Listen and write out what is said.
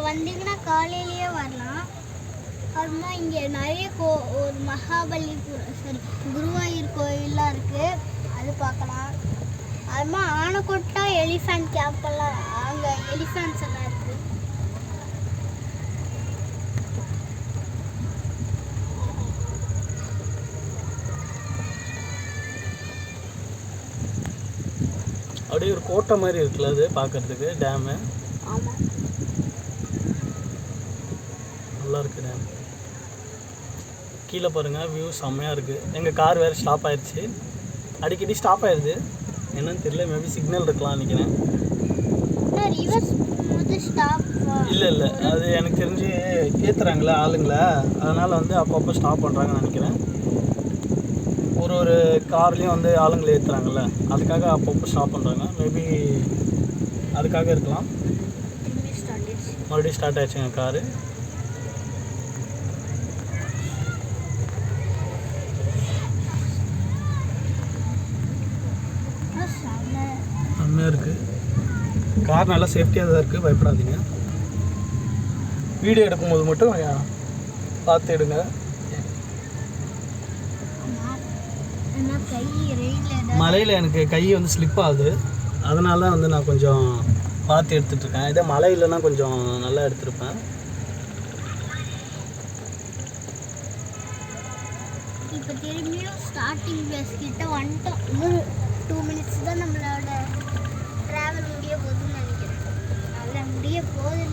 வந்தீங்கன்னா காலையிலேயே வரலாம். அதுமா இங்கே நிறைய ஒரு மகாபலிபுரம் சரி குருவாயூர் கோயிலெலாம் இருக்குது, அது பார்க்கலாம். அதுமா ஆனைக்கோட்டா எலிஃபண்ட் கேம்பெல்லாம் அங்கே எலிஃபண்ட்ஸ் எல்லாம் இருக்குது. அப்படியே ஒரு கோட்டை மாதிரி இருக்குல்ல அது பார்க்கறதுக்கு டேமு. ஆமாம், நல்லா இருக்கு டேம். கீழே பாருங்கள், வியூ செம்மையாக இருக்குது. எங்கள் கார் வேறு ஸ்டாப் ஆயிடுச்சு, அடிக்கடி ஸ்டாப் ஆயிடுது, என்னன்னு தெரியல. மேபி சிக்னல் இருக்கலாம் நினைக்கிறேன். இல்லை இல்லை, அது எனக்கு தெரிஞ்சு ஏற்றுறாங்களே ஆளுங்களை, அதனால் வந்து அப்பப்போ ஸ்டாப் பண்ணுறாங்கன்னு நினைக்கிறேன். ஒரு கார்லேயும் வந்து ஆளுங்களை ஏற்றுறாங்கல்ல, அதுக்காக அப்பப்போ ஸ்டாப் பண்ணுறாங்க. மேபி அதுக்காக இருக்கலாம். மறுபடியும் ஸ்டார்ட் ஆயிடுச்சுங்க காரு. செம்மையாக இருக்குது. கார் நல்லா சேஃப்டியாக தான் இருக்குது, பயப்படாதீங்க. வீடியோ எடுக்கும்போது மட்டும் பார்த்து எடுங்க. மலையில் எனக்கு கை வந்து ஸ்லிப் ஆகுது, அதனால தான் வந்து நான் கொஞ்சம் பார்த்து எடுத்துகிட்ருக்கேன். இதே மழை இல்லைன்னா கொஞ்சம் நல்லா எடுத்துருப்பேன். இப்போ திரும்பியும் ஸ்டார்டிங் பிளேஸ் கிட்ட வந்துட்டோம். இன்னும் 2 மினிட்ஸ் தான் நம்மளோட ட்ராவல் முடிய போகுதுன்னு நினைக்கிறேன். நல்லா முடிய போகுது.